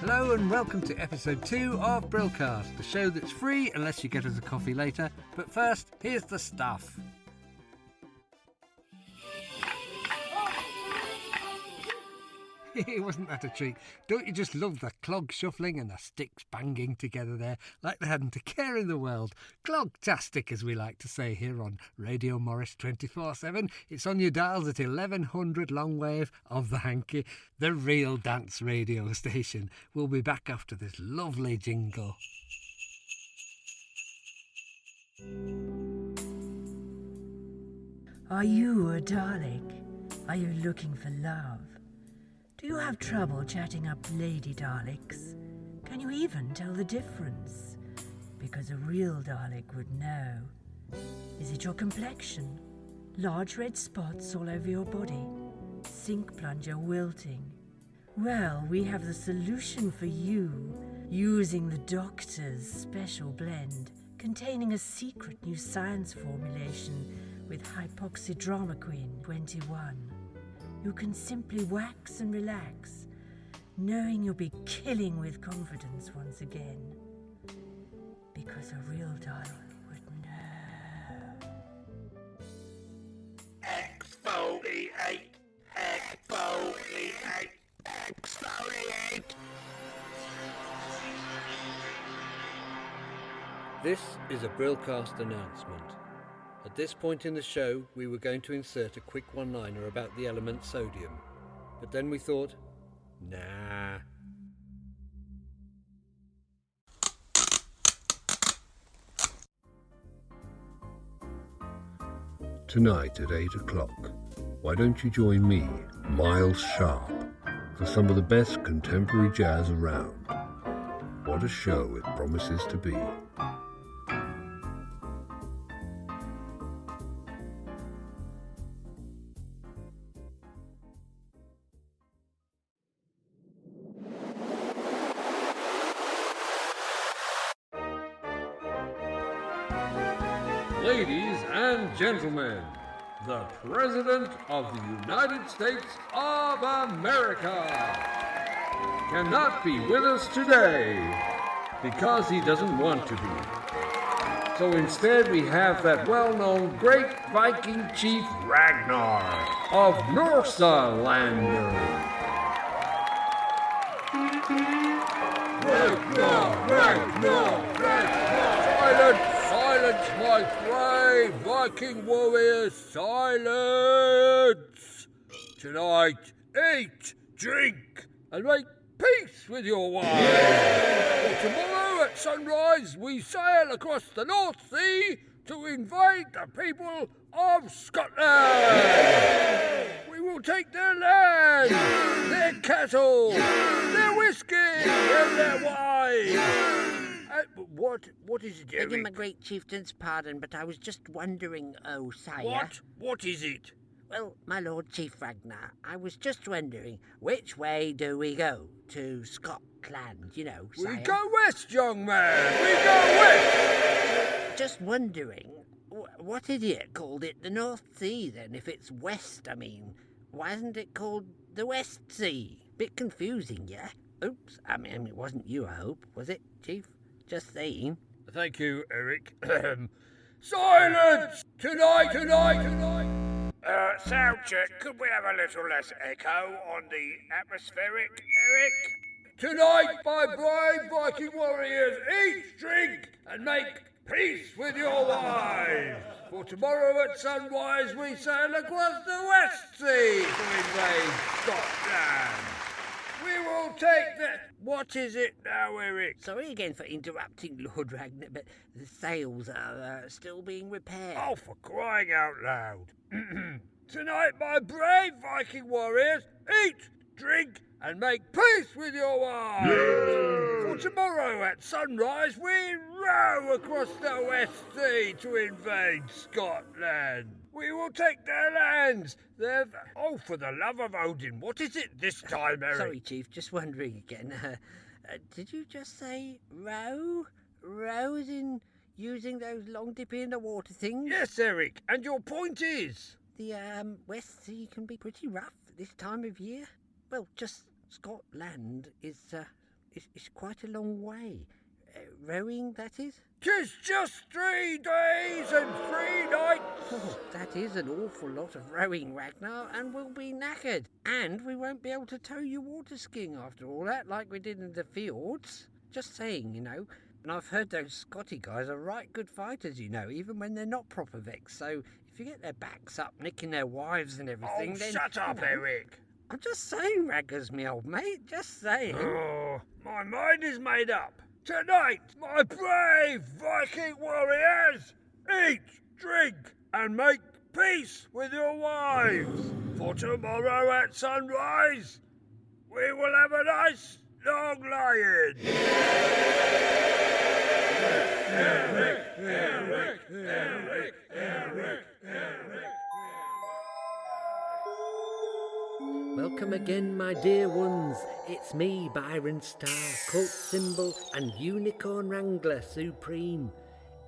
Hello and welcome to episode 2 of Brilcast, the show that's free unless you get us a coffee later. But first, here's the stuff. Wasn't that a treat? Don't you just love the clog shuffling and the sticks banging together there like they hadn't a care in the world? Clogtastic, as we like to say here on Radio Morris 24/7. It's on your dials at 1100 long wave of the hanky, the real dance radio station. We'll be back after this lovely jingle. Are you a Dalek? Are you looking for love? Do you have trouble chatting up lady Daleks? Can you even tell the difference? Because a real Dalek would know. Is it your complexion? Large red spots all over your body? Sink plunger wilting? Well, we have the solution for you, using the doctor's special blend, containing a secret new science formulation with hypoxydramaquine 21. You can simply wax and relax, knowing you'll be killing with confidence once again. Because a real Dalek would know. Exfoliate, exfoliate, exfoliate. This is a Brilcast announcement. At this point in the show, we were going to insert a quick one-liner about the element sodium. But then we thought, nah. Tonight at 8 o'clock, why don't you join me, Miles Sharp, for some of the best contemporary jazz around. What a show it promises to be. Ladies and gentlemen, the President of the United States of America cannot be with us today because he doesn't want to be. So instead we have that well-known great Viking chief Ragnar of Northalander. Silence, my brave Viking warriors, silence! Tonight, eat, drink, and make peace with your wives. For tomorrow at sunrise, we sail across the North Sea to invade the people of Scotland. We will take their land, their cattle, their whiskey, and their wine. What is it, Eric? Begging my great chieftain's pardon, but I was just wondering, oh, sire. What? What is it? Well, my lord Chief Ragnar, I was just wondering, which way do we go? To Scotland, you know, sire. We go west, young man. We go west. Just wondering, what idiot called it the North Sea, then, if it's west, I mean? Why isn't it called the West Sea? Bit confusing, yeah? Oops, I mean, it wasn't you, I hope, was it, Chief? Just saying. Thank you, Eric. Silence! Tonight! Sound check. Could we have a little less echo on the atmospheric, Eric? Tonight, my brave Viking warriors, eat, drink, and make peace with your wives. For tomorrow at sunrise, we sail across the West Sea to invade Scotland. We will take the... What is it now, Eric? Sorry again for interrupting, Lord Ragnar, but the sails are still being repaired. Oh, for crying out loud. Tonight, my brave Viking warriors, eat, drink, and make peace with your wives. For tomorrow at sunrise, we row across the West Sea to invade Scotland. We will take their lands. Oh, for the love of Odin, what is it this time, Eric? Sorry, Chief, just wondering again. Did you just say row? Row as in using those long dip in the water things? Yes, Eric, and your point is? The West Sea can be pretty rough this time of year. Well, just Scotland is It's quite a long way. Rowing, that is? 'Tis just 3 days and 3 nights. Oh, that is an awful lot of rowing, Ragnar, and we'll be knackered. And we won't be able to tow you water skiing after all that, like we did in the fjords. Just saying, you know. And I've heard those Scotty guys are right good fighters, you know, even when they're not proper Vex. So if you get their backs up, nicking their wives and everything, Oh, then... shut up, Eric. I'm just saying, Raggers, me old mate, just saying. Oh, my mind is made up. Tonight, my brave Viking warriors, eat, drink, and make peace with your wives. For tomorrow at sunrise, we will have a nice long lie-in. Welcome again, my dear ones. It's me, Byron Star, cult symbol and unicorn wrangler supreme.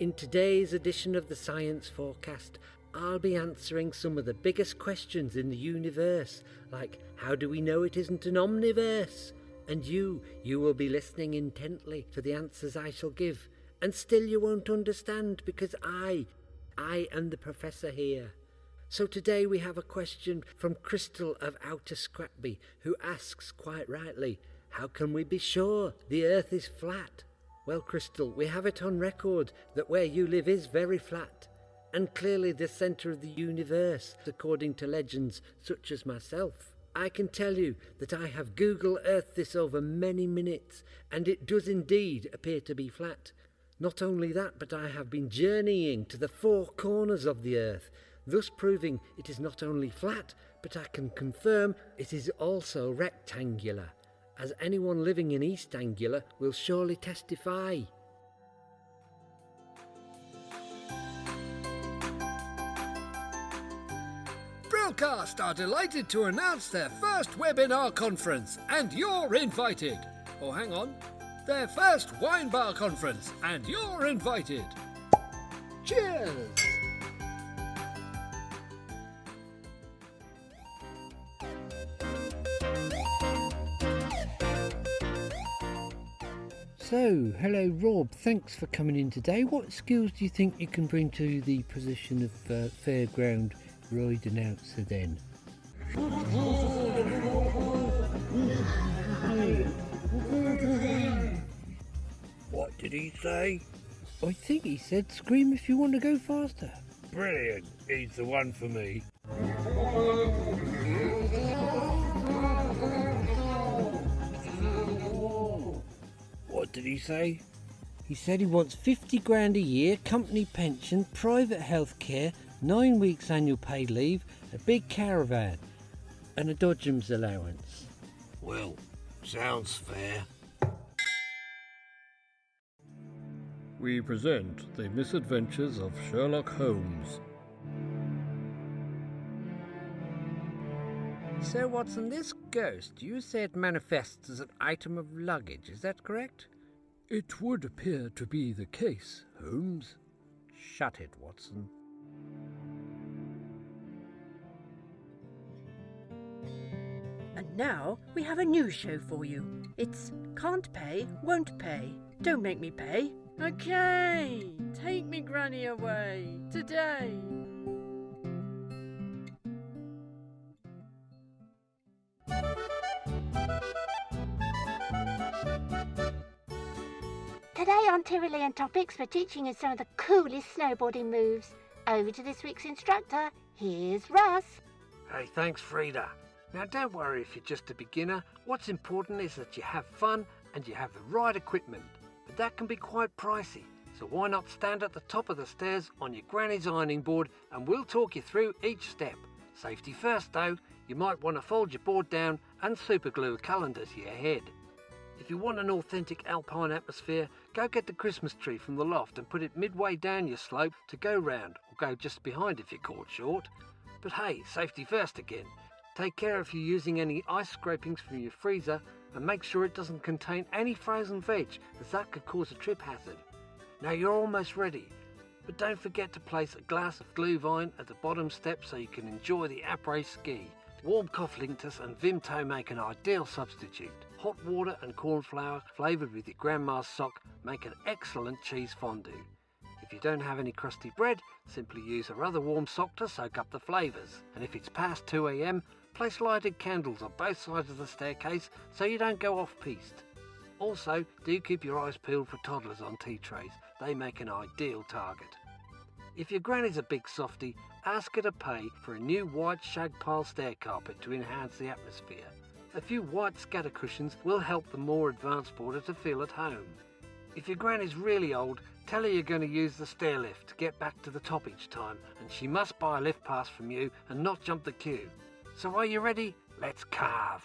In today's edition of the Science Forecast, I'll be answering some of the biggest questions in the universe, like how do we know it isn't an omniverse? And you will be listening intently for the answers I shall give. And still you won't understand because I am the professor here. So today we have a question from Crystal of Outer Scrapby, who asks, quite rightly, how can we be sure the Earth is flat? Well, Crystal, we have it on record that where you live is very flat, and clearly the centre of the universe, according to legends such as myself. I can tell you that I have Google Earthed this over many minutes, and it does indeed appear to be flat. Not only that, but I have been journeying to the 4 corners of the Earth, thus proving it is not only flat, but I can confirm it is also rectangular, as anyone living in East Anglia will surely testify. Brilcast are delighted to announce their first webinar conference, and you're invited. Oh, hang on. Their first wine bar conference, and you're invited. Cheers! So, hello Rob, thanks for coming in today. What skills do you think you can bring to the position of fairground ride announcer then? What did he say? I think he said scream if you want to go faster. Brilliant. He's the one for me. What did he say? He said he wants 50 grand a year, company pension, private health care, 9 weeks annual paid leave, a big caravan, and a Dodgems allowance. Well, sounds fair. We present the misadventures of Sherlock Holmes. So, Watson, this ghost, you said manifests as an item of luggage, is that correct? It would appear to be the case, Holmes. Shut it, Watson. And now we have a new show for you. It's Can't Pay, Won't Pay. Don't make me pay. Okay, take me granny away, today. Today on Tyrolean Topics, we're teaching you some of the coolest snowboarding moves. Over to this week's instructor, here's Russ. Hey, thanks, Frida. Now, don't worry if you're just a beginner. What's important is that you have fun and you have the right equipment. But that can be quite pricey, so why not stand at the top of the stairs on your granny's ironing board and we'll talk you through each step. Safety first, though. You might want to fold your board down and superglue a calendar to your head. If you want an authentic alpine atmosphere, go get the Christmas tree from the loft and put it midway down your slope to go round, or go just behind if you're caught short. But hey, safety first again. Take care if you're using any ice scrapings from your freezer and make sure it doesn't contain any frozen veg, as that could cause a trip hazard. Now you're almost ready, but don't forget to place a glass of Glühwein at the bottom step so you can enjoy the après ski. Warm Cough Linctus and Vimto make an ideal substitute. hot water and corn flour flavoured with your grandma's sock make an excellent cheese fondue. If you don't have any crusty bread, simply use a rather warm sock to soak up the flavours. And if it's past 2 a.m, place lighted candles on both sides of the staircase so you don't go off-piste. Also, do keep your eyes peeled for toddlers on tea trays. They make an ideal target. If your granny's a big softie, ask her to pay for a new white shag pile stair carpet to enhance the atmosphere. A few white scatter cushions will help the more advanced boarder to feel at home. If your granny's really old, tell her you're going to use the stair lift to get back to the top each time, and she must buy a lift pass from you and not jump the queue. So are you ready? Let's carve!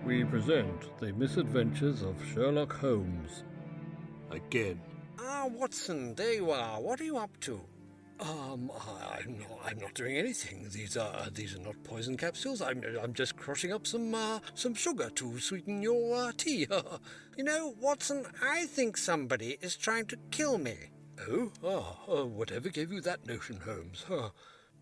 We present the misadventures of Sherlock Holmes. Again. Ah, Watson, there you are. What are you up to? I'm not doing anything. These are not poison capsules. I'm just crushing up some sugar to sweeten your tea. You know, Watson, I think somebody is trying to kill me. Oh, whatever gave you that notion, Holmes?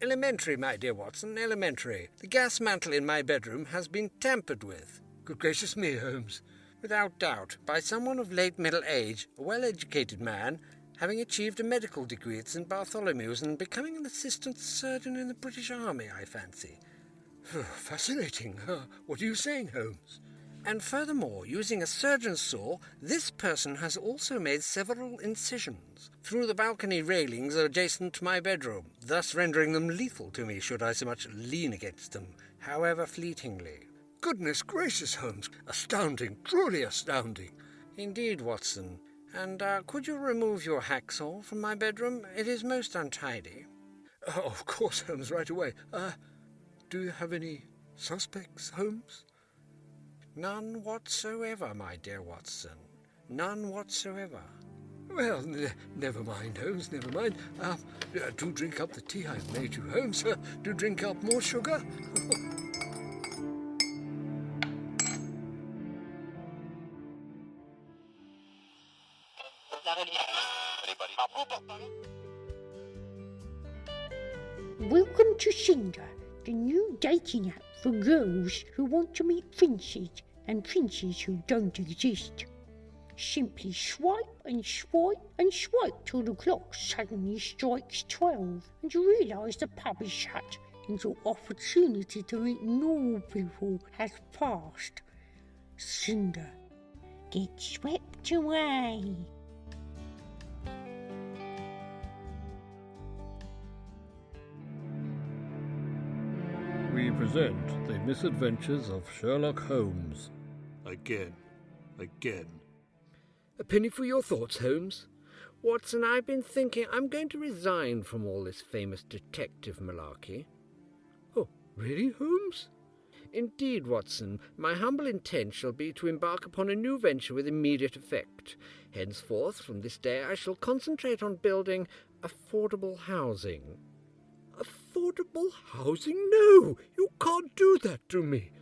Elementary, my dear Watson, elementary. The gas mantle in my bedroom has been tampered with. Good gracious me, Holmes. Without doubt, by someone of late middle age, a well-educated man, having achieved a medical degree at St. Bartholomew's and becoming an assistant surgeon in the British Army, I fancy. Fascinating. What are you saying, Holmes? And furthermore, using a surgeon's saw, this person has also made several incisions through the balcony railings adjacent to my bedroom, thus rendering them lethal to me should I so much lean against them, however fleetingly. Goodness gracious, Holmes. Astounding, truly astounding. Indeed, Watson. And could you remove your hacksaw from my bedroom? It is most untidy. Of course, Holmes, right away. Do you have any suspects, Holmes? None whatsoever, my dear Watson. None whatsoever. Well, never mind, Holmes, never mind. Do drink up the tea I've made you, Holmes. Do drink up more sugar. Welcome to Cinder, the new dating app for girls who want to meet princes and princes who don't exist. Simply swipe and swipe and swipe till the clock suddenly strikes 12 and you realise the pub is shut and your opportunity to meet normal people has passed. Cinder, get swept away. We present the misadventures of Sherlock Holmes. Again. A penny for your thoughts, Holmes. Watson, I've been thinking I'm going to resign from all this famous detective malarkey. Oh, really, Holmes? Indeed, Watson, my humble intent shall be to embark upon a new venture with immediate effect. Henceforth, from this day, I shall concentrate on building affordable housing. Affordable housing? No, you can't do that to me.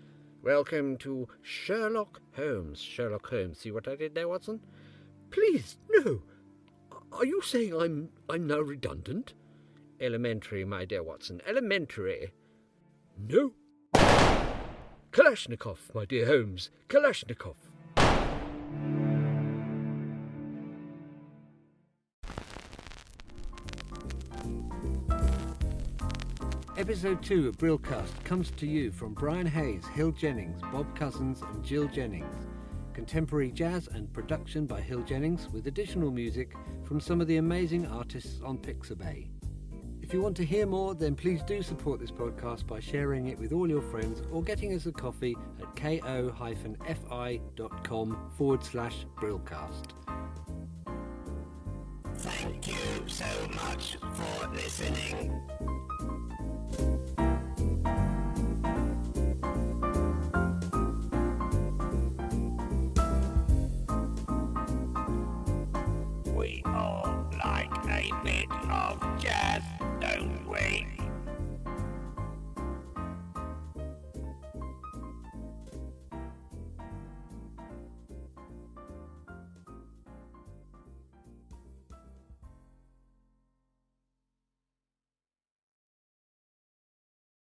Welcome to Sherlock Holmes. Sherlock Holmes. See what I did there, Watson? Please, no. Are you saying I'm now redundant? Elementary, my dear Watson. Elementary. No. Kalashnikov, my dear Holmes. Kalashnikov. Episode 2 of Brilcast comes to you from Brian Hayes, Hill Jennings, Bob Cousins and Jill Jennings. Contemporary jazz and production by Hill Jennings with additional music from some of the amazing artists on Pixabay. If you want to hear more, then please do support this podcast by sharing it with all your friends or getting us a coffee at ko-fi.com/Brilcast. Thank you so much for listening. We all like a bit